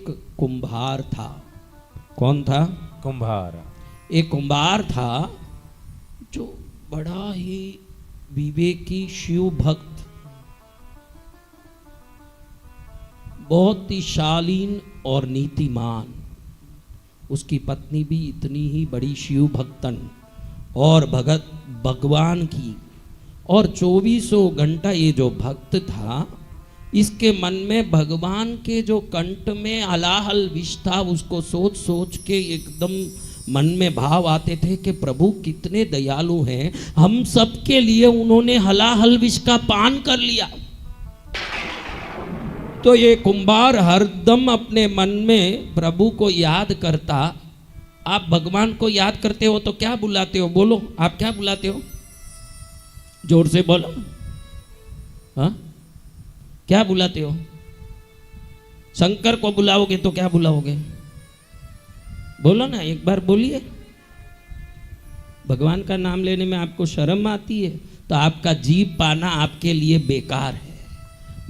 कुंभार था। कौन था? कुंभार। एक कुंभार था जो बड़ा ही विवेकी शिव भक्त, बहुत ही शालीन और नीतिमान। उसकी पत्नी भी इतनी ही बड़ी शिव भक्तन और भगत भगवान की। और 2400 घंटा ये जो भक्त था, इसके मन में भगवान के जो कंठ में हलाहल विष था, उसको सोच सोच के एकदम मन में भाव आते थे कि प्रभु कितने दयालु हैं, हम सबके लिए उन्होंने हलाहल विष का पान कर लिया। तो ये कुंभार हरदम अपने मन में प्रभु को याद करता। आप भगवान को याद करते हो तो क्या बुलाते हो? बोलो, आप क्या बुलाते हो? जोर से बोलो। हाँ, क्या बुलाते हो? शंकर को बुलाओगे तो क्या बुलाओगे? बोलो ना, एक बार बोलिए। भगवान का नाम लेने में आपको शर्म आती है तो आपका जीभ पाना आपके लिए बेकार है।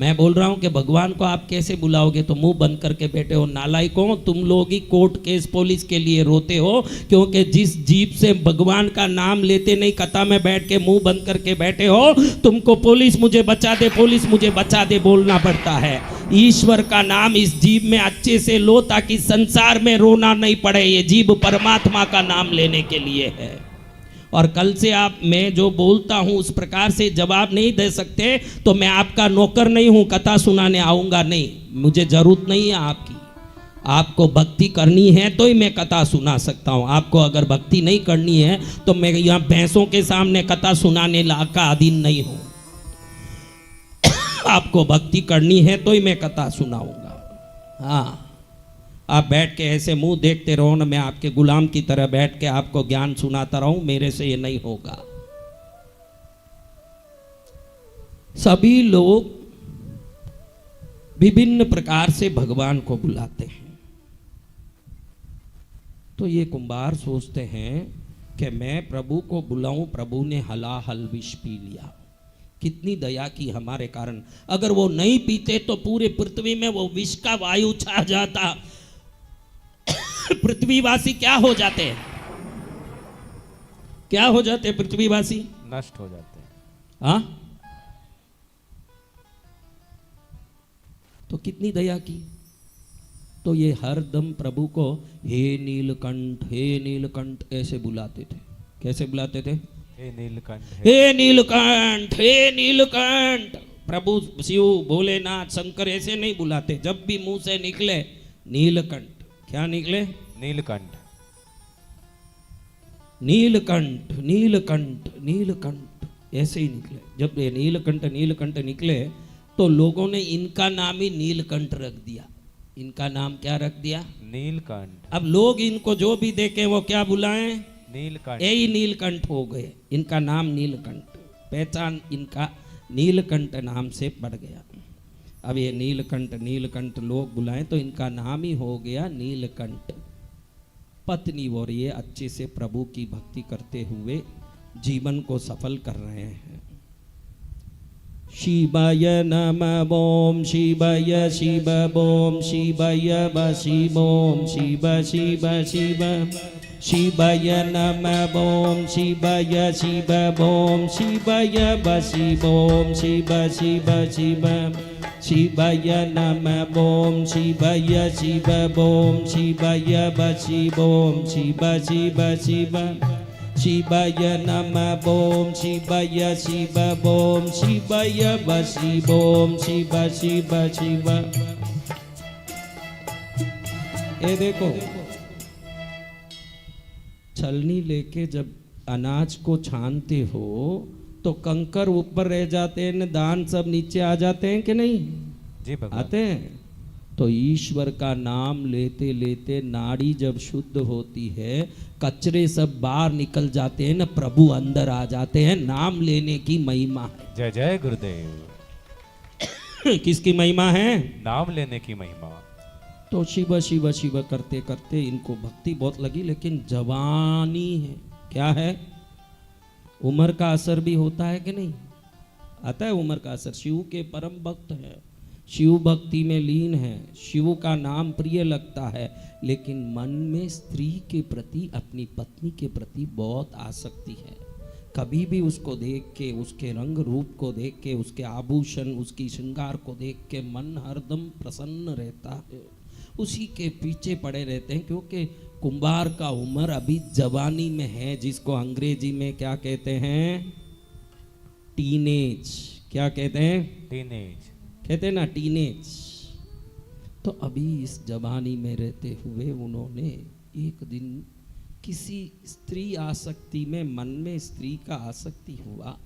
मैं बोल रहा हूं कि भगवान को आप कैसे बुलाओगे? तो मुंह बंद करके बैठे हो। नालायकों, तुम लोग ही कोर्ट केस पुलिस के लिए रोते हो, क्योंकि जिस जीभ से भगवान का नाम लेते नहीं, कथा में बैठ के मुंह बंद करके बैठे हो, तुमको पुलिस मुझे बचा दे, पुलिस मुझे बचा दे बोलना पड़ता है। ईश्वर का नाम इस जीभ में अच्छे से लो ताकि संसार में रोना नहीं पड़े। ये जीभ परमात्मा का नाम लेने के लिए है। और कल से आप, मैं जो बोलता हूं उस प्रकार से जवाब नहीं दे सकते तो मैं आपका नौकर नहीं हूं, कथा सुनाने आऊंगा नहीं। मुझे जरूरत नहीं है आपकी। आपको भक्ति करनी है तो ही मैं कथा सुना सकता हूं। आपको अगर भक्ति नहीं करनी है तो मैं यहां भैंसों के सामने कथा सुनाने का अधीन नहीं हूं। आपको भक्ति करनी है तो ही मैं कथा सुनाऊंगा। हाँ, आप बैठ के ऐसे मुंह देखते रहो ना, मैं आपके गुलाम की तरह बैठ के आपको ज्ञान सुनाता रहूं, मेरे से ये नहीं होगा। सभी लोग विभिन्न प्रकार से भगवान को बुलाते हैं। तो ये कुंभार सोचते हैं कि मैं प्रभु को बुलाऊं, प्रभु ने हलाहल विष पी लिया। कितनी दया की हमारे कारण। अगर वो नहीं पीते तो पूरे पृथ्वी में वो विष का वायु छा जाता। पृथ्वीवासी क्या हो जाते हैं? क्या हो जाते हैं पृथ्वीवासी? नष्ट हो जाते हैं। हाँ, तो कितनी दया की। तो ये हरदम प्रभु को हे नीलकंठ, हे नीलकंठ ऐसे बुलाते थे। कैसे बुलाते थे? हे नीलकंठ, हे नीलकंठ, हे नीलकंठ। प्रभु शिव भोलेनाथ शंकर ऐसे नहीं बुलाते। जब भी मुंह से निकले नीलकंठ। क्या निकले? नीलकंठ, नीलकंठ, नीलकंठ, नीलकंठ ऐसे ही निकले। जब ये नीलकंठ नीलकंठ निकले तो लोगों ने इनका नाम ही नीलकंठ रख दिया। इनका नाम क्या रख दिया? नीलकंठ। अब लोग इनको जो भी देखें वो क्या बुलाएं? नीलकंठ। यही नीलकंठ हो गए। इनका नाम नीलकंठ, पहचान इनका नीलकंठ नाम से पड़ गया। अब ये नीलकंठ नीलकंठ लोग बुलाएं तो इनका नाम ही हो गया नीलकंठ। पत्नी और ये अच्छे से प्रभु की भक्ति करते हुए जीवन को सफल कर रहे हैं। शिवाय नमः ओम शिवाय शिव ओम शिवाय शिव ओम शिव शिव शिव शिवाय नमः ओम शिवाय शिव ओम शिवाय शिव ओम शिव शिव शिव शिवाय नमः ओम शिवाय शिव ओम शिवाय शिव ओम शिव शिव शिव शिवाय नमः ओम शिवाय शिव ओम शिवाय शिव ओम शिव शिव शिव। ये देखो, छलनी लेके जब अनाज को छानते हो तो कंकर ऊपर रह जाते हैं, दान सब नीचे आ जाते हैं कि नहीं? जी भगवान। आते हैं। तो ईश्वर का नाम लेते लेते नाड़ी जब शुद्ध होती है, कचरे सब बाहर निकल जाते हैं ना, प्रभु अंदर आ जाते हैं। नाम लेने की महिमा है। जय जय गुरुदेव। किसकी महिमा है? नाम लेने की महिमा। तो शिव शिव शिव करते करते इनको भक्ति बहुत लगी, लेकिन जवानी है। क्या है? उम्र का असर भी होता है कि नहीं? आता है उम्र का असर। शिव के परम भक्त है, शिव भक्ति में लीन है, शिव का नाम प्रिय लगता है, लेकिन मन में स्त्री के प्रति, अपनी पत्नी के प्रति बहुत आसक्ति है। कभी भी उसको देख के, उसके रंग रूप को देख के, उसके आभूषण, उसकी श्रृंगार को देख के मन हरदम प्रसन्न रहता है, उसी के पीछे पड़े रहते हैं। क्योंकि कुंभार का उम्र अभी जवानी में है, जिसको अंग्रेजी में क्या कहते हैं? टीनेज। क्या कहते हैं? टीनेज। कहते हैं ना, टीनेज। तो अभी इस जवानी में रहते हुए उन्होंने एक दिन किसी स्त्री आसक्ति में, मन में स्त्री का आसक्ति हुआ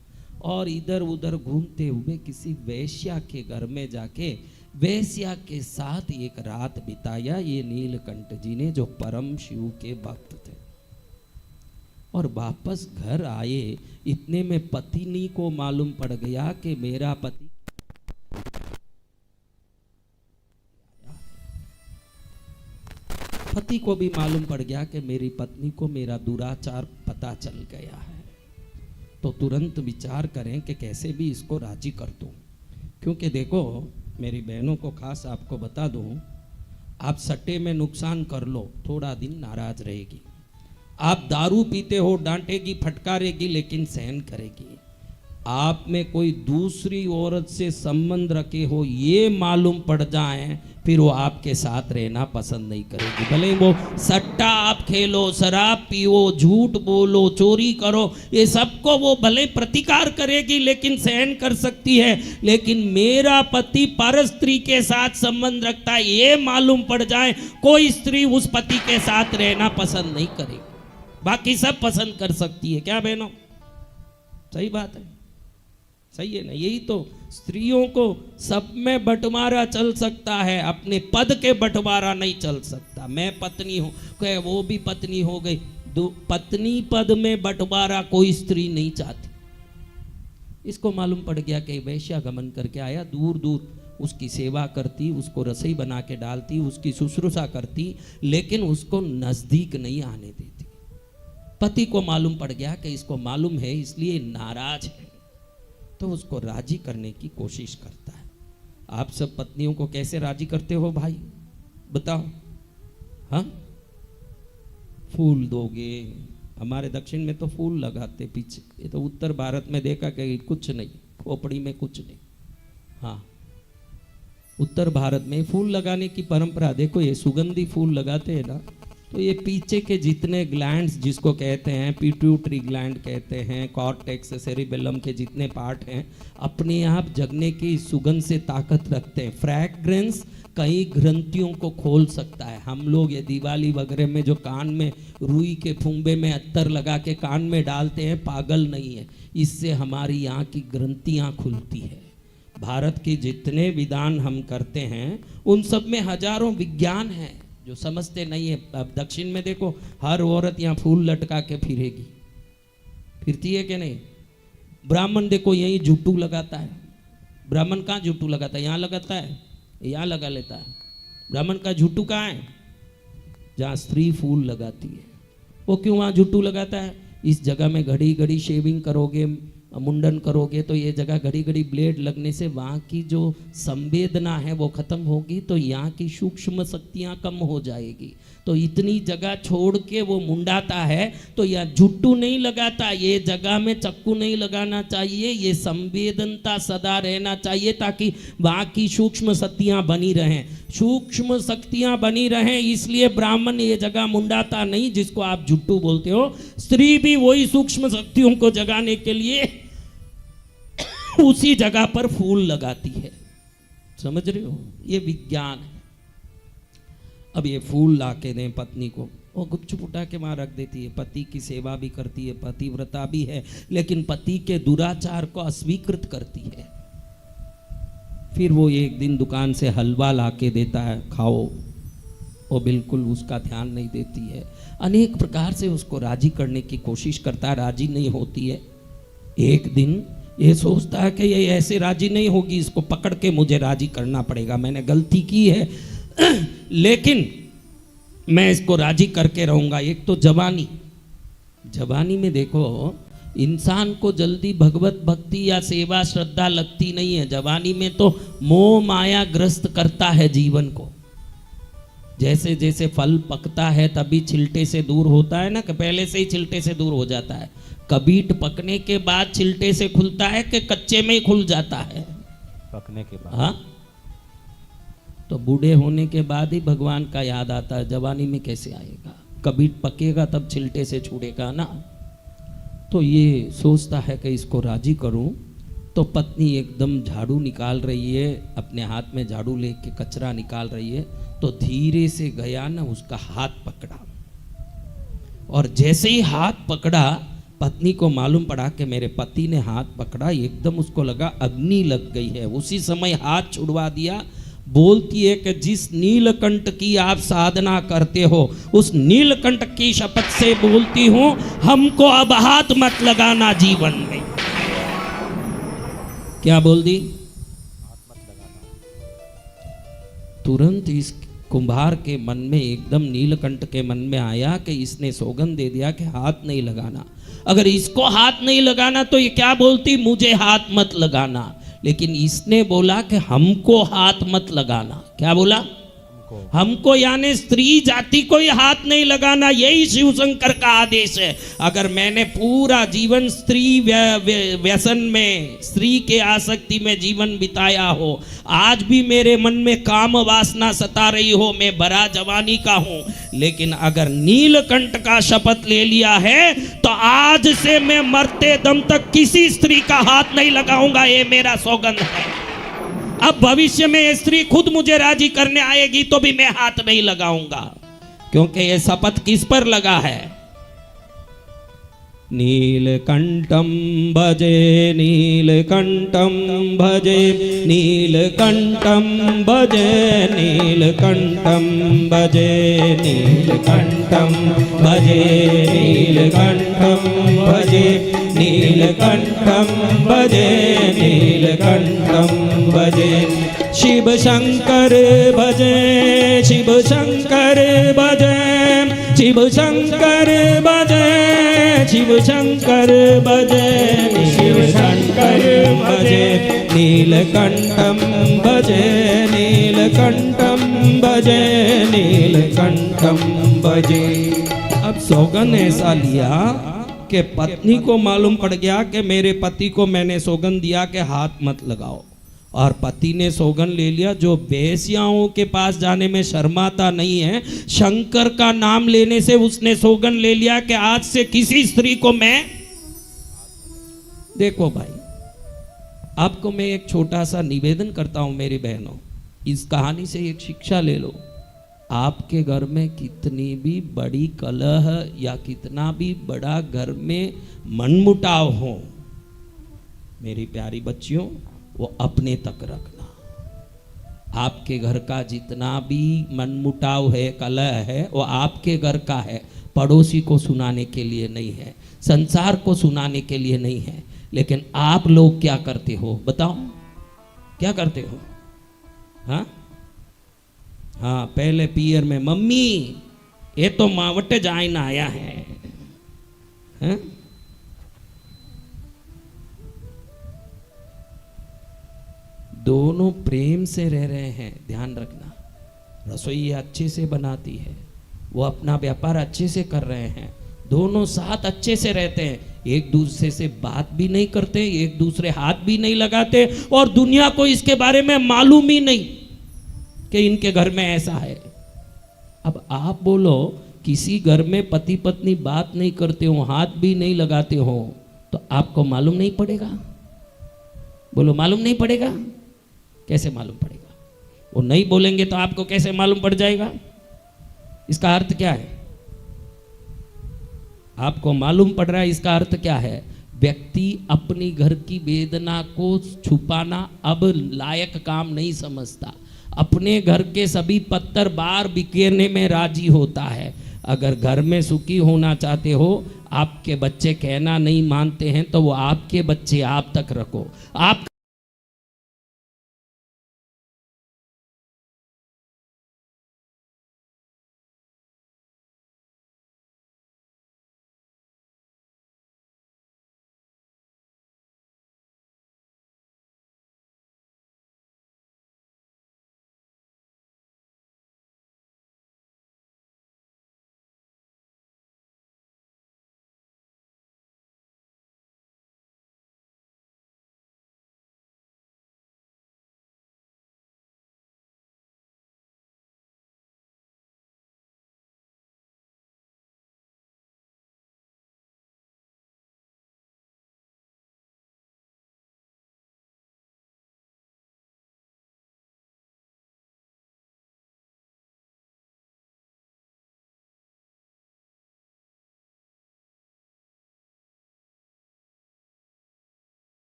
और इधर उधर घूमते हुए किसी वेश्या के घर में जाके वेश्या के साथ एक रात बिताया ये नीलकंठ जी ने, जो परम शिव के भक्त थे। और वापस घर आए, इतने में पत्नी को मालूम पड़ गया कि मेरा पति, पति को भी मालूम पड़ गया कि मेरी पत्नी को मेरा दुराचार पता चल गया है। तो तुरंत विचार करें कि कैसे भी इसको राजी कर दूं। क्योंकि देखो मेरी बहनों को खास आपको बता दूं, आप सट्टे में नुकसान कर लो, थोड़ा दिन नाराज रहेगी। आप दारू पीते हो, डांटेगी, फटकारेगी, लेकिन सहन करेगी। आप में कोई दूसरी औरत से संबंध रखे हो ये मालूम पड़ जाए, फिर वो आपके साथ रहना पसंद नहीं करेगी। भले वो सट्टा आप खेलो, शराब पियो, झूठ बोलो, चोरी करो, ये सबको वो भले प्रतिकार करेगी, लेकिन सहन कर सकती है। लेकिन मेरा पति पर स्त्री के साथ संबंध रखता है ये मालूम पड़ जाए, कोई स्त्री उस पति के साथ रहना पसंद नहीं करेगी। बाकी सब पसंद कर सकती है। क्या बहनों, सही बात है? सही है ना? यही तो स्त्रियों को सब में बंटवारा चल सकता है, अपने पद के बंटवारा नहीं चल सकता। मैं पत्नी हूं, कहे वो भी पत्नी हो गई, पत्नी पद में बंटवारा कोई स्त्री नहीं चाहती। इसको मालूम पड़ गया कि वैश्या गमन करके आया, दूर दूर उसकी सेवा करती, उसको रसोई बना के डालती, उसकी शुश्रूषा करती, लेकिन उसको नजदीक नहीं आने देती। पति को मालूम पड़ गया कि इसको मालूम है, इसलिए नाराज है, तो उसको राजी करने की कोशिश करता है। आप सब पत्नियों को कैसे राजी करते हो भाई, बताओ? हाँ, फूल दोगे? हमारे दक्षिण में तो फूल लगाते पीछे, ये तो उत्तर भारत में देखा कि कुछ नहीं, खोपड़ी में कुछ नहीं। हाँ, उत्तर भारत में फूल लगाने की परंपरा देखो, ये सुगंधी फूल लगाते हैं ना, तो ये पीछे के जितने ग्लैंड्स जिसको कहते हैं, पिट्यूटरी ग्लैंड कहते हैं, कॉर्टेक्स, सेरिबेलम के जितने पार्ट हैं, अपने आप जगने की सुगंध से ताकत रखते हैं। फ्रैग्रेंस कई ग्रंथियों को खोल सकता है। हम लोग ये दिवाली वगैरह में जो कान में रुई के फुंबे में अत्तर लगा के कान में डालते हैं, पागल नहीं है, इससे हमारी यहाँ की ग्रंथियाँ खुलती है। भारत के जितने विधान हम करते हैं उन सब में हजारों विज्ञान हैं जो समझते नहीं है। अब दक्षिण में देखो, हर औरत यहाँ फूल लटका के फिरेगी, फिरती है कि नहीं? ब्राह्मण देखो यही जुट्टू लगाता है। ब्राह्मण कहाँ जुट्टू लगाता है? यहाँ लगाता है, यहाँ लगा लेता है। ब्राह्मण का जुट्टू कहाँ है? जहाँ स्त्री फूल लगाती है। वो क्यों वहाँ जुट्टू लगाता है? इस जगह में घड़ी घड़ी शेविंग करोगे, मुंडन करोगे, तो ये जगह घड़ी घड़ी ब्लेड लगने से वहाँ की जो संवेदना है वो खत्म होगी, तो यहाँ की सूक्ष्म शक्तियाँ कम हो जाएगी। तो इतनी जगह छोड़ के वो मुंडाता है, तो यह जुट्टू नहीं लगाता, ये जगह में चक्कू नहीं लगाना चाहिए, ये संवेदनता सदा रहना चाहिए, ताकि वहाँ की सूक्ष्म शक्तियाँ बनी रहें। सूक्ष्म शक्तियाँ बनी रहें, इसलिए ब्राह्मण ये जगह मुंडाता नहीं जिसको आप जुट्टू बोलते हो। स्त्री भी वही सूक्ष्म शक्तियों को जगाने के लिए उसी जगह पर फूल लगाती है। समझ रहे हो? ये विज्ञान है। अब ये फूल ला के दें पत्नी को, वो गुपचुप उठा के वहां रख देती है। पति की सेवा भी करती है, पतिव्रता भी है, लेकिन पति के दुराचार को अस्वीकृत करती है। फिर वो एक दिन दुकान से हलवा ला के देता है, खाओ, वो बिल्कुल उसका ध्यान नहीं देती है। अनेक प्रकार से उसको राजी करने की कोशिश करता है, राजी नहीं होती है। एक दिन ये सोचता है कि ये ऐसे राजी नहीं होगी, इसको पकड़ के मुझे राजी करना पड़ेगा, मैंने गलती की है लेकिन मैं इसको राजी करके रहूंगा। एक तो जवानी में देखो, इंसान को जल्दी भगवत भक्ति या सेवा श्रद्धा लगती नहीं है। जवानी में तो मोह माया ग्रस्त करता है जीवन को। जैसे जैसे फल पकता है तभी छिलटे से दूर होता है ना, कि पहले से ही छिलटे से दूर हो जाता है। कबीट पकने के बाद छिलटे से खुलता है कि कच्चे में ही खुल जाता है? पकने के बाद। हाँ, तो बूढ़े होने के बाद ही भगवान का याद आता है, जवानी में कैसे आएगा? कबीट पकेगा तब छिलटे से छूटेगा ना। तो ये सोचता है कि इसको राजी करूं, तो पत्नी एकदम झाड़ू निकाल रही है, अपने हाथ में झाड़ू लेके कचरा निकाल रही है, तो धीरे से गया ना, उसका हाथ पकड़ा। और जैसे ही हाथ पकड़ा, पत्नी को मालूम पड़ा कि मेरे पति ने हाथ पकड़ा, एकदम उसको लगा अग्नि लग गई है। उसी समय हाथ छुड़वा दिया। बोलती है कि जिस नीलकंठ की आप साधना करते हो, उस नीलकंठ की शपथ से बोलती हूं, हमको अब हाथ मत लगाना जीवन में। क्या बोल दी? तुरंत इस कुंभार के मन में, एकदम नीलकंठ के मन में आया कि इसने सौगंध दे दिया कि हाथ नहीं लगाना। अगर इसको हाथ नहीं लगाना तो ये क्या बोलती? मुझे हाथ मत लगाना। लेकिन इसने बोला कि हमको हाथ मत लगाना। क्या बोला? हमको यानी स्त्री जाति को ही हाथ नहीं लगाना। यही शिव शंकर का आदेश है। अगर मैंने पूरा जीवन स्त्री व्यसन में, स्त्री के आसक्ति में जीवन बिताया हो, आज भी मेरे मन में काम वासना सता रही हो, मैं बड़ा जवानी का हूं, लेकिन अगर नीलकंठ का शपथ ले लिया है तो आज से मैं मरते दम तक किसी स्त्री का हाथ नहीं लगाऊंगा। ये मेरा सौगंध है। अब भविष्य में ये स्त्री खुद मुझे राजी करने आएगी तो भी मैं हाथ नहीं लगाऊंगा, क्योंकि ये शपथ किस पर लगा है? नीलकंठम भजे, नीलकंठम भजे, नीलकंठम भजे, नीलकंठम भजे, नीलकंठम भजे, नीलकंठम भजे, नीलकंठम भजे, नीलकंठम भजे। शिव शंकर भजे, शिव शंकर भजे, शिव शंकर भजे, शिव शंकर भजे, शिव शंकर भजे, नीलकंठम भजे, नीलकंठम भजे, नीलकंठम भजे। अब सौगंध ऐसा लिया कि पत्नी को मालूम पड़ गया कि मेरे पति को मैंने सौगंध दिया कि हाथ मत लगाओ, और पति ने सौगंध ले लिया। जो बेस्याओं के पास जाने में शर्माता नहीं है, शंकर का नाम लेने से उसने सौगंध ले लिया कि आज से किसी स्त्री को मैं। देखो भाई, आपको मैं एक छोटा सा निवेदन करता हूं मेरी बहनों, इस कहानी से एक शिक्षा ले लो। आपके घर में कितनी भी बड़ी कलह या कितना भी बड़ा घर में मनमुटाव हो, मेरी प्यारी बच्चियों, वो अपने तक रखना। आपके घर का जितना भी मनमुटाव है, कलह है, वो आपके घर का है, पड़ोसी को सुनाने के लिए नहीं है, संसार को सुनाने के लिए नहीं है। लेकिन आप लोग क्या करते हो बताओ? क्या करते हो? हाँ हाँ, पहले पियर में मम्मी ये तो मावटे जाइन आया है, हाँ? दोनों प्रेम से रह रहे हैं, ध्यान रखना। रसोई अच्छे से बनाती है, वो अपना व्यापार अच्छे से कर रहे हैं, दोनों साथ अच्छे से रहते हैं, एक दूसरे से बात भी नहीं करते, एक दूसरे हाथ भी नहीं लगाते, और दुनिया को इसके बारे में मालूम ही नहीं कि इनके घर में ऐसा है। अब आप बोलो, किसी घर में पति पत्नी बात नहीं करते हो, हाथ भी नहीं लगाते हो, तो आपको मालूम नहीं पड़ेगा? बोलो, मालूम नहीं पड़ेगा? कैसे मालूम पड़ेगा? वो नहीं बोलेंगे तो आपको कैसे मालूम पड़ जाएगा? इसका अर्थ क्या है? आपको मालूम पड़ रहा है, इसका अर्थ क्या है? व्यक्ति अपनी घर की वेदना को छुपाना अब लायक काम नहीं समझता, अपने घर के सभी पत्थर बार बिखेरने में राजी होता है। अगर घर में सुखी होना चाहते हो, आपके बच्चे कहना नहीं मानते हैं, तो वो आपके बच्चे आप तक रखो। आप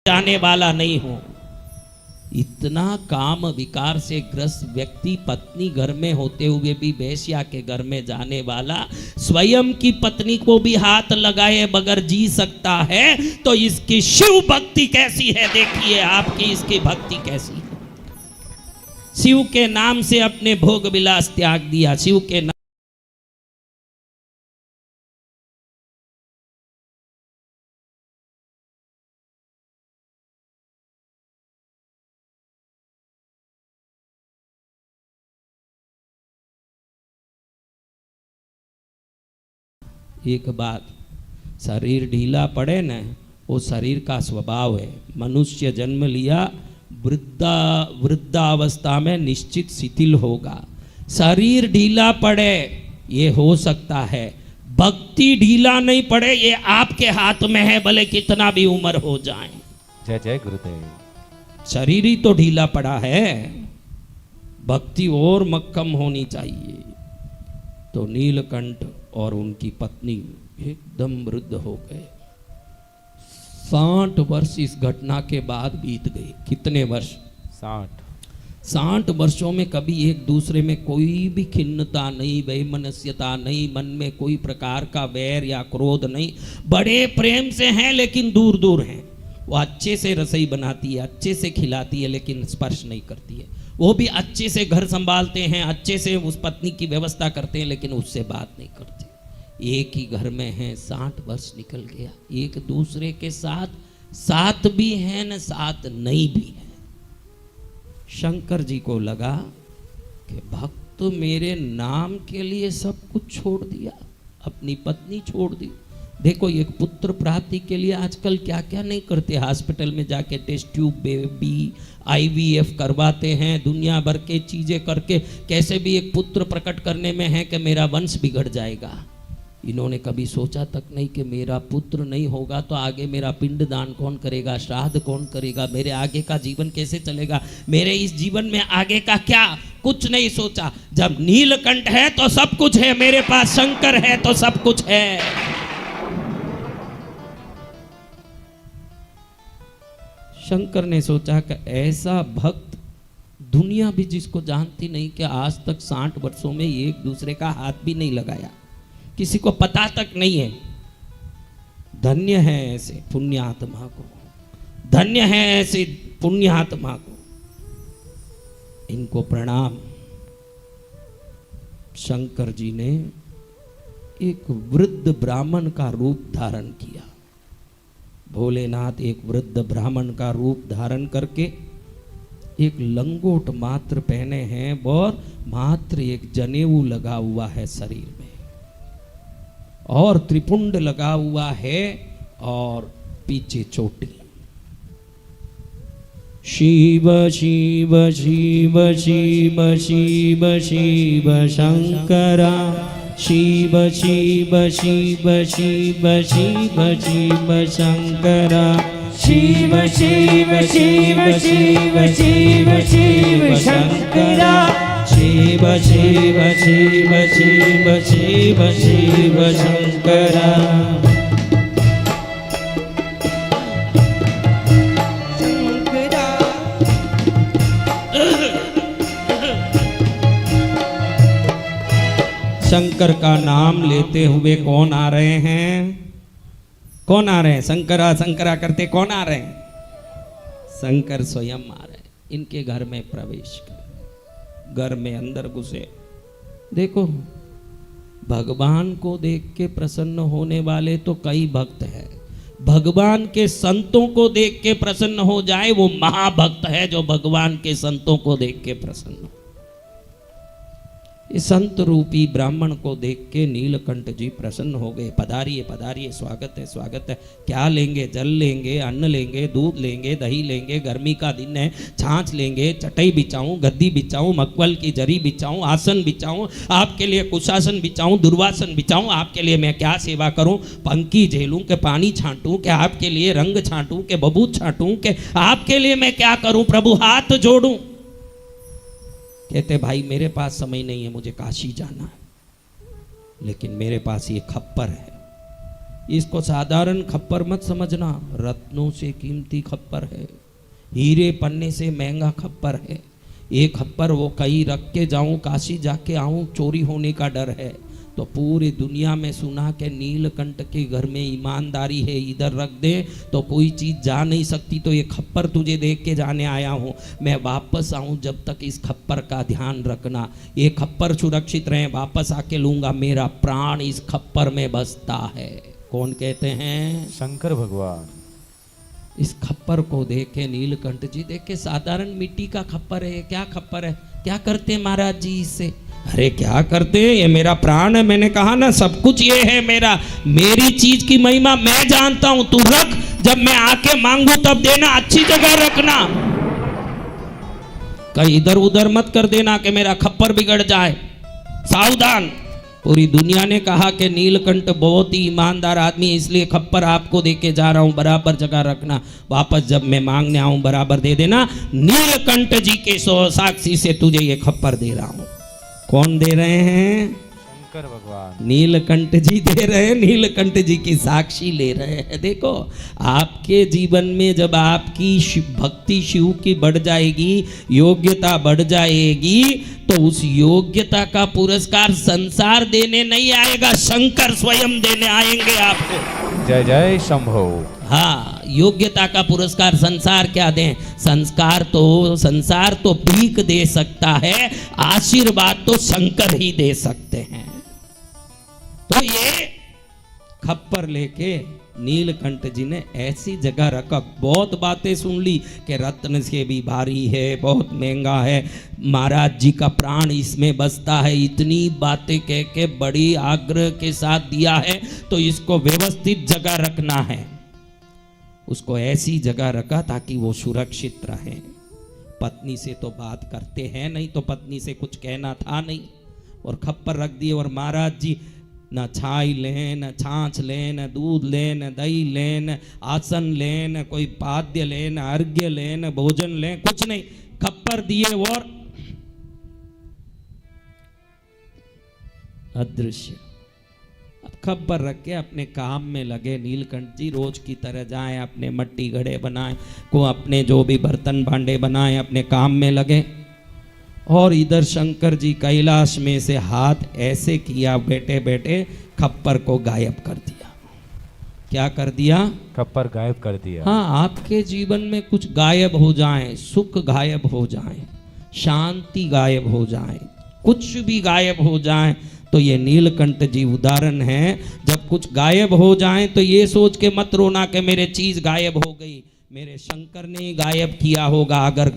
जाने वाला नहीं हूं। इतना काम विकार से ग्रस्त व्यक्ति पत्नी घर में होते हुए भी वेश्या के घर में जाने वाला, स्वयं की पत्नी को भी हाथ लगाए बगैर जी सकता है, तो इसकी शिव भक्ति कैसी है देखिए, आपकी इसकी भक्ति कैसी है। शिव के नाम से अपने भोग विलास त्याग दिया, शिव के नाम। एक बात, शरीर ढीला पड़े न, वो शरीर का स्वभाव है। मनुष्य जन्म लिया, वृद्धावस्था में निश्चित शिथिल होगा। शरीर ढीला पड़े ये हो सकता है, भक्ति ढीला नहीं पड़े ये आपके हाथ में है, भले कितना भी उम्र हो जाए। जय जय गुरुदेव। शरीर ही तो ढीला पड़ा है, भक्ति और मक्कम होनी चाहिए। तो नीलकंठ और उनकी पत्नी एकदम वृद्ध हो गए। 60 वर्ष इस घटना के बाद बीत गए। कितने वर्ष? 60 वर्षों में कभी एक दूसरे में कोई भी खिन्नता नहीं, वैमनस्यता नहीं, मन में कोई प्रकार का वैर या क्रोध नहीं। बड़े प्रेम से हैं लेकिन दूर दूर हैं। वो अच्छे से रसोई बनाती है, अच्छे से खिलाती है, लेकिन स्पर्श नहीं करती है। वो भी अच्छे से घर संभालते हैं, अच्छे से उस पत्नी की व्यवस्था करते हैं, लेकिन उससे बात नहीं करते। एक ही घर में हैं, 60 वर्ष निकल गया, एक दूसरे के साथ भी हैं न साथ नहीं भी है। शंकर जी को लगा कि भक्त मेरे नाम के लिए सब कुछ छोड़ दिया, अपनी पत्नी छोड़ दी। देखो एक पुत्र प्राप्ति के लिए आजकल क्या क्या नहीं करते, हॉस्पिटल में जाके टेस्ट ट्यूब बेबी IVF करवाते हैं, दुनिया भर के चीजें करके कैसे भी एक पुत्र प्रकट करने में है कि मेरा वंश बिगड़ जाएगा। इन्होंने कभी सोचा तक नहीं कि मेरा पुत्र नहीं होगा तो आगे मेरा पिंडदान कौन करेगा, श्राद्ध कौन करेगा, मेरे आगे का जीवन कैसे चलेगा, मेरे इस जीवन में आगे का क्या, कुछ नहीं सोचा। जब नीलकंठ है तो सब कुछ है, मेरे पास शंकर है तो सब कुछ है। शंकर ने सोचा कि ऐसा भक्त दुनिया भी जिसको जानती नहीं, कि आज तक 60 वर्षों में एक दूसरे का हाथ भी नहीं लगाया, किसी को पता तक नहीं है। धन्य है ऐसे पुण्यात्मा को, धन्य है ऐसे पुण्यात्मा को, इनको प्रणाम। शंकर जी ने एक वृद्ध ब्राह्मण का रूप धारण किया। भोलेनाथ एक वृद्ध ब्राह्मण का रूप धारण करके एक लंगोट मात्र पहने हैं और मात्र एक जनेऊ लगा हुआ है शरीर में, और त्रिपुंड लगा हुआ है और पीछे चोटी। शिव शिव शिव शिव शिव शिव शंकरा, शिव शिव शिव शिव शिव शिव शंकरा, शिव शिव शिव शिव शिव शिव शंकरा, शिव शिव शिव शिव शिव शिव शंकरा। शंकर का नाम लेते हुए कौन आ रहे हैं? कौन आ रहे हैं? शंकरा शंकरा करते कौन आ रहे हैं? शंकर स्वयं आ रहे हैं। इनके घर में प्रवेश कर, घर में अंदर घुसे। देखो भगवान को देख के प्रसन्न होने वाले तो कई भक्त हैं, भगवान के संतों को देख के प्रसन्न हो जाए वो महाभक्त है, जो भगवान के संतों को देख के प्रसन्न हो। इस संत रूपी ब्राह्मण को देख के नीलकंठ जी प्रसन्न हो गए। पधारिए पधारिए, स्वागत है स्वागत है। क्या लेंगे? जल लेंगे, अन्न लेंगे, दूध लेंगे, दही लेंगे, गर्मी का दिन है, छाछ लेंगे, चटाई बिछाऊं, गद्दी बिछाऊं, मकबल की जरी बिछाऊं, आसन बिछाऊं, आपके लिए कुशासन बिछाऊं, दुर्वासन बिछाऊं, आपके लिए मैं क्या सेवा करूं? पंखी झेलूं के पानी छांटूं के आपके लिए रंग छांटूं के बबूत छांटूं के आपके लिए मैं क्या करूं? प्रभु हाथ जोड़ूं। कहते भाई मेरे पास समय नहीं है, मुझे काशी जाना है, लेकिन मेरे पास ये खप्पर है, इसको साधारण खप्पर मत समझना, रत्नों से कीमती खप्पर है, हीरे पन्ने से महंगा खप्पर है। ये खप्पर वो कहीं रख के जाऊं, काशी जाके आऊं, चोरी होने का डर है। तो पूरी दुनिया में सुना के नीलकंठ के घर में ईमानदारी है, इधर रख दे तो कोई चीज़ जा नहीं सकती। तो ये खप्पर तुझे देख के जाने आया हूँ, मैं वापस आऊँ जब तक इस खप्पर का ध्यान रखना। ये खप्पर सुरक्षित रहे, वापस आके लूँगा, मेरा प्राण इस खप्पर में बसता है। कौन कहते हैं? शंकर भगवान। इस खप्पर को देखे नीलकंठ जी, देखे साधारण मिट्टी का खप्पर है, क्या खप्पर है, क्या करते महाराज जी इससे? अरे क्या करते, ये मेरा प्राण है। मैंने कहा ना सब कुछ ये है मेरा, मेरी चीज की महिमा मैं जानता हूं। तू रख, जब मैं आके मांगू तब देना, अच्छी जगह रखना, कहीं इधर उधर मत कर देना कि मेरा खप्पर बिगड़ जाए, सावधान। पूरी दुनिया ने कहा कि नीलकंठ बहुत ही ईमानदार आदमी है, इसलिए खप्पर आपको देके जा रहा हूं, बराबर जगह रखना, वापस जब मैं मांगने आऊं बराबर दे देना। नीलकंठ जी के साक्षी से तुझे ये खप्पर दे रहा हूं। कौन दे रहे हैं? शंकर भगवान। नीलकंठ जी दे रहे हैं, नीलकंठ जी की साक्षी ले रहे हैं। देखो आपके जीवन में जब आपकी भक्ति शिव की बढ़ जाएगी, योग्यता बढ़ जाएगी, तो उस योग्यता का पुरस्कार संसार देने नहीं आएगा, शंकर स्वयं देने आएंगे आपको। जय जय शंभो। हाँ, योग्यता का पुरस्कार संसार क्या दें? संसार तो भीख दे सकता है, आशीर्वाद तो शंकर ही दे सकते हैं। तो ये खप्पर लेके नीलकंठ जी ने ऐसी जगह रखा, बहुत बातें सुन ली कि रत्न से भी भारी है, बहुत महंगा है, महाराज जी का प्राण इसमें बसता है, इतनी बातें कह के बड़ी आग्रह के साथ दिया है, तो इसको व्यवस्थित जगह रखना है। उसको ऐसी जगह रखा ताकि वो सुरक्षित रहे। पत्नी से तो बात करते हैं नहीं, तो पत्नी से कुछ कहना था नहीं, और खप्पर रख दिए। और महाराज जी न छाई लें, न छाछ लें, न दूध लें, न दही लें, न आसन लें, न कोई पाद्य लें, न अर्घ्य लें, न भोजन लें, कुछ नहीं, खप्पर दिए और अदृश्य। अब खप्पर रख के अपने काम में लगे। नीलकंठ जी रोज की तरह जाएं, अपने मट्टी घड़े बनाएं, को अपने जो भी बर्तन भांडे बनाएं, अपने काम में लगे। और इधर शंकर जी कैलाश में से हाथ ऐसे किया, बैठे बैठे खप्पर को गायब कर दिया। क्या कर दिया? खप्पर गायब कर दिया। हाँ, आपके जीवन में कुछ गायब हो जाए, सुख गायब हो जाए, शांति गायब हो जाए, कुछ भी गायब हो जाए, तो ये नीलकंठ जी उदाहरण है। जब कुछ गायब हो जाए तो ये सोच के मत रोना कि मेरे चीज गायब हो गई, मेरे शंकर ने गायब किया होगा। अगर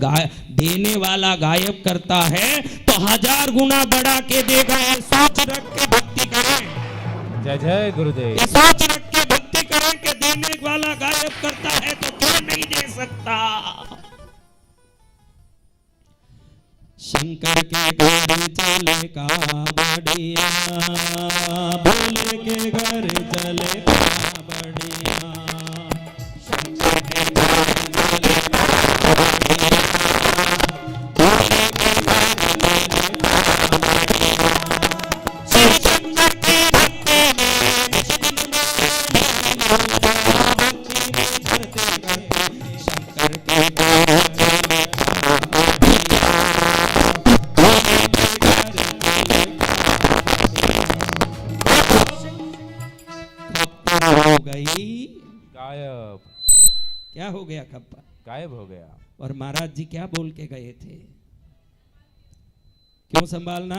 देने वाला गायब करता है तो 1000 गुना बढ़ा के देगा। ये सोच रख के भक्ति करें। जय जय गुरुदेव। ये सोच रख के भक्ति करें कि देने वाला गायब करता है तो क्यों नहीं दे सकता। शंकर के घर चले का बढ़िया, भोले के घर चले का बढ़िया, शंकर के घर चले का बढ़िया, भोले के घर चले का बढ़िया। शिव शंकर की भक्ति में जिस दिन भक्ति में करते करते शंकर के घर चले का बढ़िया। हो गई गायब। क्या हो गया? खप्पर गायब हो गया। और महाराज जी क्या बोल के गए थे? क्यों संभालना?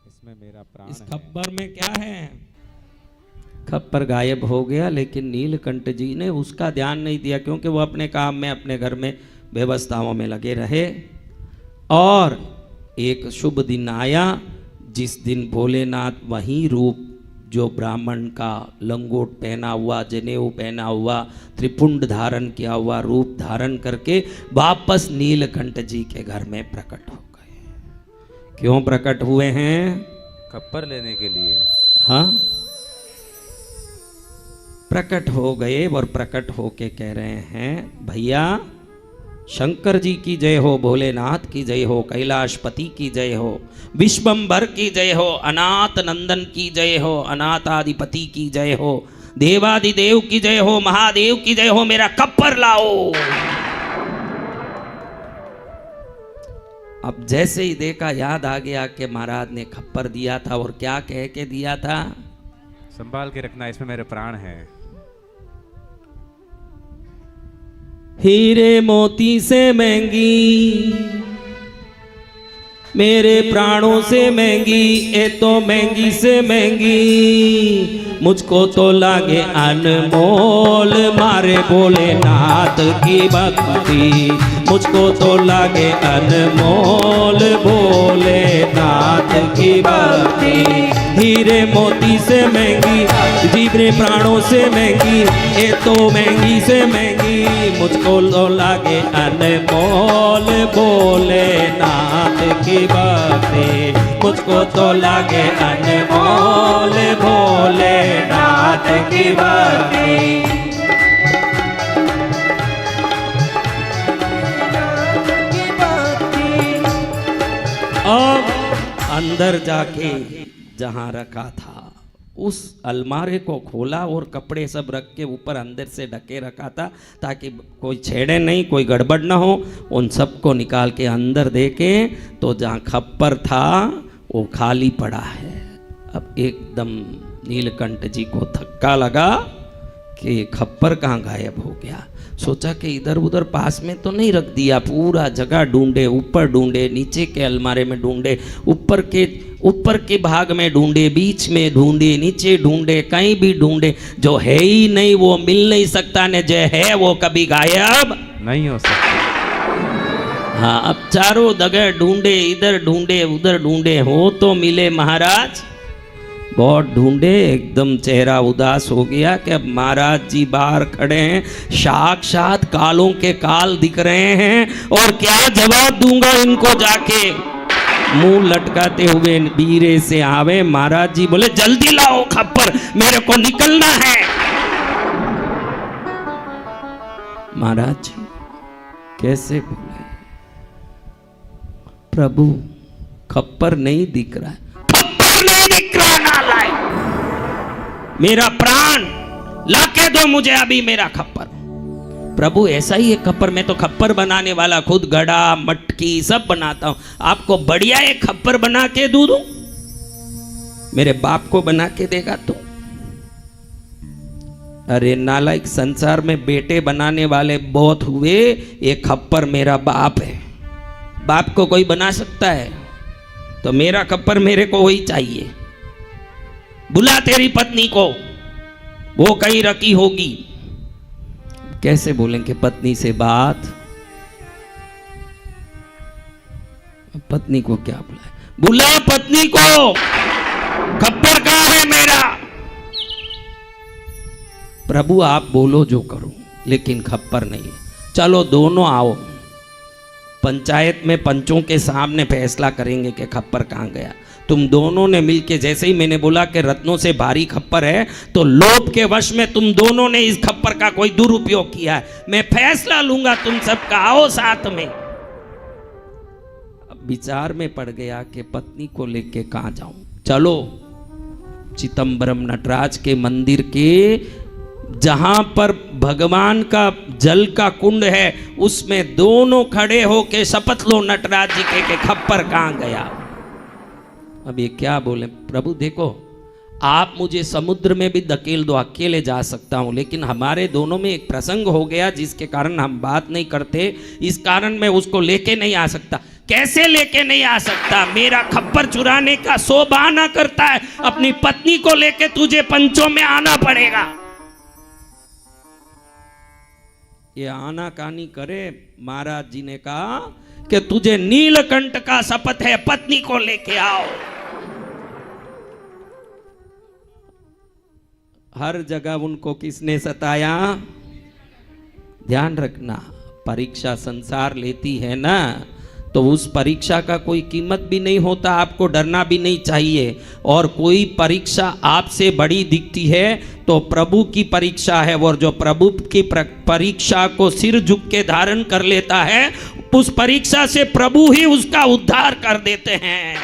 इसमें मेरा प्राण इस है। खप्पर में क्या है? खप्पर गायब हो गया, लेकिन नीलकंठ जी ने उसका ध्यान नहीं दिया, क्योंकि वो अपने काम में, अपने घर में, व्यवस्थाओं में लगे रहे। और एक शुभ दिन आया जिस दिन भोलेनाथ वही रूप जो ब्राह्मण का लंगोट पहना हुआ, जनेऊ पहना हुआ, त्रिपुंड धारण किया हुआ रूप धारण करके वापस नीलकंठ जी के घर में प्रकट हो गए। क्यों प्रकट हुए हैं? खप्पर लेने के लिए। हाँ, प्रकट हो गए। और प्रकट होके कह रहे हैं, भैया शंकर जी की जय हो, भोलेनाथ की जय हो, कैलाशपति की जय हो, विश्वंभर की जय हो, अनाथ नंदन की जय हो, अनाथाधिपति की जय हो, देवादिदेव की जय हो, महादेव की जय हो, मेरा खप्पर लाओ। अब जैसे ही देखा याद आ गया कि महाराज ने खप्पर दिया था और क्या कह के दिया था, संभाल के रखना, इसमें मेरे प्राण हैं। हीरे मोती से महंगी, मेरे प्राणों से महंगी, ये तो महंगी से महंगी, मुझको तो लागे अनमोल मारे भोलेनाथ की भक्ति, मुझको तो लागे अनमोल भोलेनाथ की भक्ति। हीरे मोती से महंगी, जीवरे प्राणों से महंगी, ये तो महंगी से महंगी, मुझको तो लागे अनमोल भोलेनाथ की भक्ति, मुझको तो लागे अनमोल भोलेनाथ की भक्ति। अब अंदर जाके जहां रखा था उस अलमारे को खोला और कपड़े सब रख के ऊपर अंदर से ढके रखा था ताकि कोई छेड़े नहीं, कोई गड़बड़ ना हो। उन सबको निकाल के अंदर देके तो जहाँ खप्पर था वो खाली पड़ा है। अब एकदम नीलकंठ जी को धक्का लगा कि खप्पर कहाँ गायब हो गया। सोचा कि इधर उधर पास में तो नहीं रख दिया, पूरा जगह ढूंढे, ऊपर ढूंढे, नीचे के अलमारे में ढूंढे, ऊपर के भाग में ढूंढे, बीच में ढूंढे, नीचे ढूंढे, कहीं भी ढूंढे, जो है ही नहीं वो मिल नहीं सकता ने, जो है वो कभी गायब नहीं हो सकता। हाँ, अब चारों जगह ढूंढे, इधर ढूंढे उधर ढूंढे, हो तो मिले महाराज। बहुत ढूंढे, एकदम चेहरा उदास हो गया कि अब महाराज जी बाहर खड़े हैं, साक्षात कालों के काल दिख रहे हैं और क्या जवाब दूंगा इनको जाके। मुंह लटकाते हुए बीरे से आवे महाराज जी, बोले जल्दी लाओ खप्पर, मेरे को निकलना है। महाराज जी कैसे बोले, प्रभु खप्पर नहीं दिख रहा है। नहीं दिख रहा नालायक, मेरा प्राण लाके दो मुझे अभी मेरा खप्पर। प्रभु ऐसा ही एक खप्पर, मैं तो खप्पर बनाने वाला खुद घड़ा मटकी सब बनाता हूं, आपको बढ़िया एक खप्पर बना के दूं? मेरे बाप को बना के देगा तो? अरे नालायक, संसार में बेटे बनाने वाले बहुत हुए, एक खप्पर मेरा बाप है। बाप को कोई बना सकता है तो मेरा खप्पर मेरे को वही चाहिए। बुला तेरी पत्नी को, वो कहीं रखी होगी। कैसे बोलेंगे पत्नी से बात? पत्नी को क्या बुलाए? बुला पत्नी को, खप्पर कहाँ है मेरा? प्रभु आप बोलो जो करो, लेकिन खप्पर नहीं। चलो दोनों आओ, पंचायत में पंचों के सामने फैसला करेंगे कि खप्पर कहाँ गया। तुम दोनों ने मिलके, जैसे ही मैंने बोला कि रत्नों से भारी खप्पर है, तो लोभ के वश में तुम दोनों ने इस खप्पर का कोई दुरुपयोग किया है। मैं फैसला लूंगा तुम सबका, आओ साथ में। अब विचार में पड़ गया कि पत्नी को लेके कहाँ जाऊं। चलो चिदंबरम नटराज के मंदिर के जहां पर भगवान का जल का कुंड है, उसमें दोनों खड़े होके शपथ लो नटराज जी के खप्पर कहां गया। अब ये क्या बोले, प्रभु देखो आप मुझे समुद्र में भी धकेल दो, अकेले जा सकता हूं, लेकिन हमारे दोनों में एक प्रसंग हो गया जिसके कारण हम बात नहीं करते, इस कारण मैं उसको लेके नहीं आ सकता। कैसे लेके नहीं आ सकता? मेरा खप्पर चुराने का सो बहाना करता है, अपनी पत्नी को लेके तुझे पंचों में आना पड़ेगा। ये आनाकानी करे, महाराज जी ने कहा कि तुझे नीलकंठ का शपथ है, पत्नी को लेके आओ। हर जगह उनको किसने सताया? ध्यान रखना, परीक्षा संसार लेती है ना, तो उस परीक्षा का कोई कीमत भी नहीं होता, आपको डरना भी नहीं चाहिए। और कोई परीक्षा आपसे बड़ी दिखती है तो प्रभु की परीक्षा है, और जो प्रभु की परीक्षा को सिर झुक के धारण कर लेता है, उस परीक्षा से प्रभु ही उसका उद्धार कर देते हैं।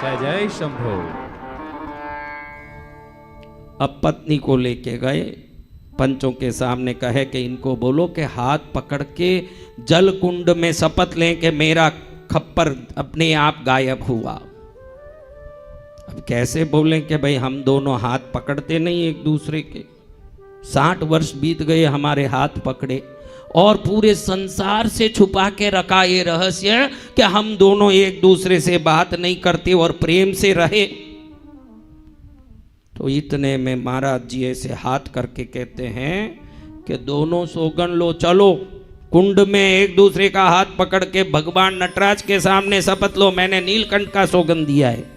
जय जय शंभो। अब पत्नी को लेके गए, पंचों के सामने कहे कि इनको बोलो कि हाथ पकड़ के जल कुंड में शपथ लें कि मेरा खप्पर अपने आप गायब हुआ। अब कैसे बोलें कि भाई हम दोनों हाथ पकड़ते नहीं एक दूसरे के, 60 वर्ष बीत गए हमारे हाथ पकड़े, और पूरे संसार से छुपा के रखा ये रहस्य कि हम दोनों एक दूसरे से बात नहीं करते और प्रेम से रहे। तो इतने में महाराज जी ऐसे हाथ करके कहते हैं कि दोनों सौगन लो, चलो कुंड में एक दूसरे का हाथ पकड़ के भगवान नटराज के सामने शपथ लो, मैंने नीलकंठ का सौगन दिया है।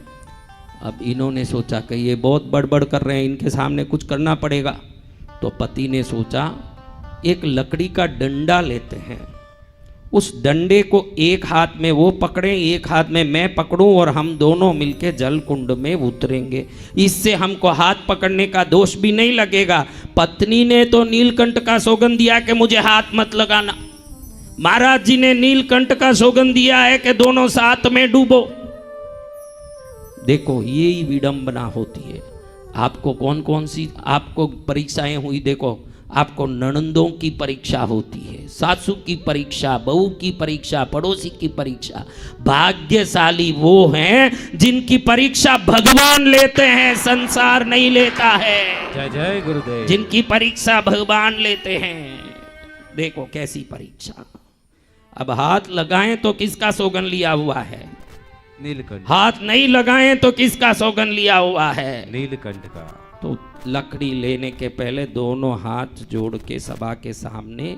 अब इन्होंने सोचा कि ये बहुत बड़बड़ कर रहे हैं, इनके सामने कुछ करना पड़ेगा। तो पति ने सोचा एक लकड़ी का डंडा लेते हैं, उस डंडे को एक हाथ में वो पकड़े, एक हाथ में मैं पकड़ूं और हम दोनों मिलके जल कुंड में उतरेंगे। इससे हमको हाथ पकड़ने का दोष भी नहीं लगेगा। पत्नी ने तो नीलकंठ का सौगंध दिया कि मुझे हाथ मत लगाना, महाराज जी ने नीलकंठ का सौगंध दिया है कि दोनों साथ में डूबो। देखो ये ही विडंबना होती है। आपको कौन कौन सी आपको परीक्षाएं हुई, देखो आपको ननंदों की परीक्षा होती है, सासू की परीक्षा, बहू की परीक्षा, पड़ोसी की परीक्षा। भाग्यशाली वो हैं जिनकी परीक्षा भगवान लेते हैं, संसार नहीं लेता है। जय जय गुरुदेव। जिनकी परीक्षा भगवान लेते हैं। देखो कैसी परीक्षा। अब हाथ लगाएं तो किसका सौगन लिया हुआ है? नीलकंठ। हाथ नहीं लगाएं तो किसका सौगन लिया हुआ है? नीलकंठ का। तो लकड़ी लेने के पहले दोनों हाथ जोड़ के सभा के सामने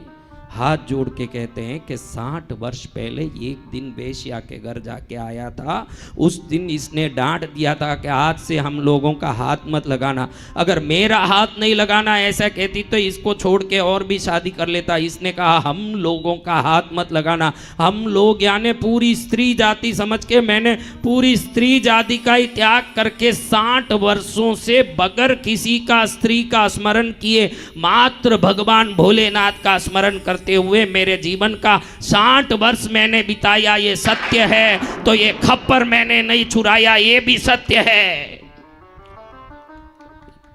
हाथ जोड़ के कहते हैं कि 60 वर्ष पहले एक दिन वेश्या के घर जाके आया था। उस दिन इसने डांट दिया था कि आज से हम लोगों का हाथ मत लगाना। अगर मेरा हाथ नहीं लगाना ऐसा कहती तो इसको छोड़ के और भी शादी कर लेता। इसने कहा हम लोगों का हाथ मत लगाना। हम लोग यानी पूरी स्त्री जाति समझ के मैंने पूरी स्त्री जाति का ही त्याग करके 60 वर्षों से बगैर किसी का स्त्री का स्मरण किए मात्र भगवान भोलेनाथ का स्मरण करते हुए मेरे जीवन का 60 वर्ष मैंने बिताया। ये सत्य है। तो ये खप्पर मैंने नहीं चुराया, ये भी सत्य है।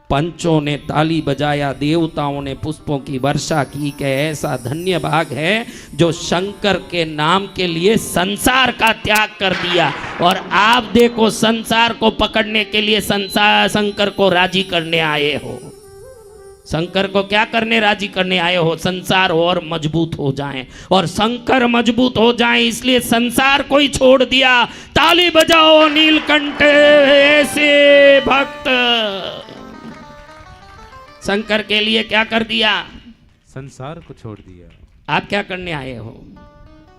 पंचों ने ताली बजाया, देवताओं ने पुष्पों की वर्षा की कि ऐसा धन्य भाग है जो शंकर के नाम के लिए संसार का त्याग कर दिया। और आप देखो संसार को पकड़ने के लिए संसार शंकर को राजी करने आए हो। शंकर को क्या करने राजी करने आए हो? संसार और मजबूत हो जाए और शंकर मजबूत हो जाए, इसलिए संसार को ही छोड़ दिया। ताली बजाओ नीलकंठ ऐसे भक्त। शंकर के लिए क्या कर दिया? संसार को छोड़ दिया। आप क्या करने आए हो?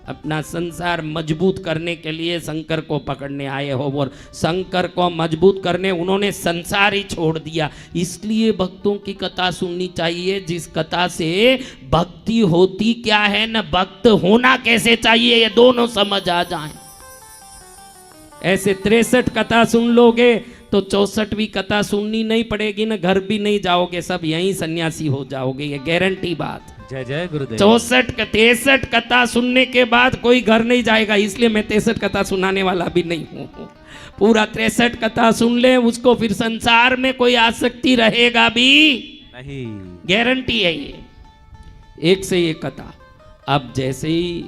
अपना संसार मजबूत करने के लिए शंकर को पकड़ने आए हो और शंकर को मजबूत करने उन्होंने संसार ही छोड़ दिया। इसलिए भक्तों की कथा सुननी चाहिए, जिस कथा से भक्ति होती क्या है न भक्त होना कैसे चाहिए, ये दोनों समझ आ जाएं। ऐसे 63 कथा सुन लोगे तो 64वीं कथा सुननी नहीं पड़ेगी, न घर भी नहीं जाओगे, सब यहीं सन्यासी हो जाओगे, ये गारंटी बात। जय जय गुरुदेव। 63 कथा सुनने के बाद कोई घर नहीं जाएगा, इसलिए मैं 63 कथा सुनाने वाला भी नहीं हूँ। पूरा 63 कथा सुन ले, उसको फिर संसार में कोई आसक्ति रहेगा भी नहीं, गारंटी है ये। एक से एक कथा। अब जैसे ही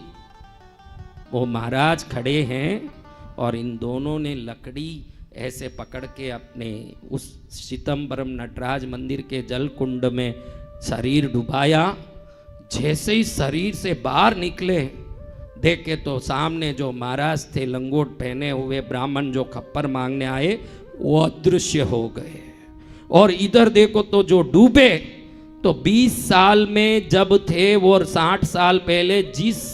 वो महाराज खड़े हैं और इन दोनों ने लकड़ी ऐसे पकड़ के अपने उस सितंबरम नटराज मंदिर के जल कुंड में शरीर डुबाया। जैसे ही शरीर से बाहर निकले देखे तो सामने जो महाराज थे लंगोट पहने हुए ब्राह्मण जो खप्पर मांगने आए वो अदृश्य हो गए। और इधर देखो तो जो डूबे तो 20 साल में जब थे वो और 60 साल पहले जिस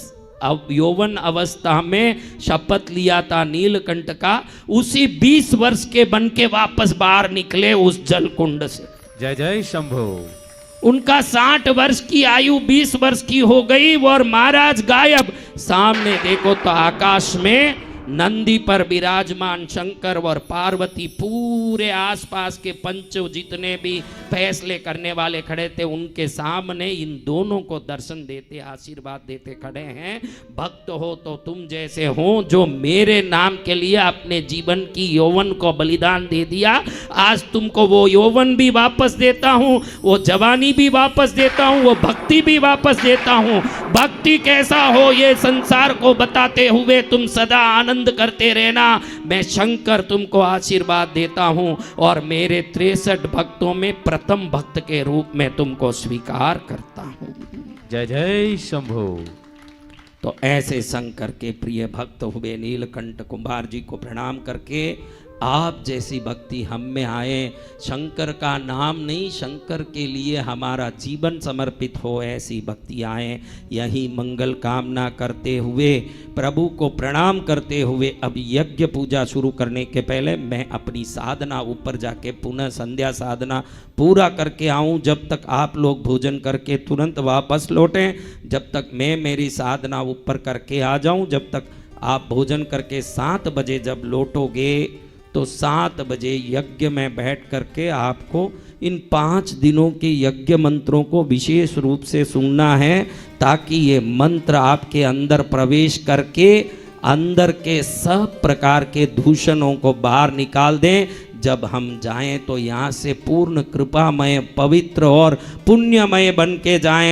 अब यौवन अवस्था में शपथ लिया था नीलकंठ का, उसी 20 वर्ष के बन के वापस बाहर निकले उस जल कुंड से। जय जय शंभो। उनका 60 वर्ष की आयु 20 वर्ष की हो गई और महाराज गायब। सामने देखो तो आकाश में नंदी पर विराजमान शंकर और पार्वती, पूरे आसपास के पंच जितने भी फैसले करने वाले खड़े थे उनके सामने इन दोनों को दर्शन देते, आशीर्वाद देते खड़े हैं। भक्त हो तो तुम जैसे हो, जो मेरे नाम के लिए अपने जीवन की यौवन को बलिदान दे दिया, आज तुमको वो यौवन भी वापस देता हूँ, वो जवानी भी वापस देता हूँ, वो भक्ति भी वापस देता हूँ। भक्ति कैसा हो ये संसार को बताते हुए तुम सदा आनंद करते रहना। मैं शंकर तुमको आशीर्वाद देता हूँ और मेरे 63 भक्तों में प्रथम भक्त के रूप में तुमको स्वीकार करता हूँ। जय जय शंभो। तो ऐसे शंकर के प्रिय भक्त हुए नीलकंठ कुंभार जी को प्रणाम करके आप जैसी भक्ति हम में आए। शंकर का नाम नहीं, शंकर के लिए हमारा जीवन समर्पित हो, ऐसी भक्ति आए। यही मंगल कामना करते हुए, प्रभु को प्रणाम करते हुए अब यज्ञ पूजा शुरू करने के पहले मैं अपनी साधना ऊपर जाके पुनः संध्या साधना पूरा करके आऊं। जब तक आप लोग भोजन करके तुरंत वापस लौटें, जब तक मैं मेरी साधना ऊपर करके आ जाऊं, जब तक आप भोजन करके 7 बजे जब लौटोगे तो 7 बजे यज्ञ में बैठ करके आपको इन 5 दिनों के यज्ञ मंत्रों को विशेष रूप से सुनना है, ताकि ये मंत्र आपके अंदर प्रवेश करके अंदर के सब प्रकार के दूषणों को बाहर निकाल दें। जब हम जाएं तो यहाँ से पूर्ण कृपामय, पवित्र और पुण्यमय बन के जाएं।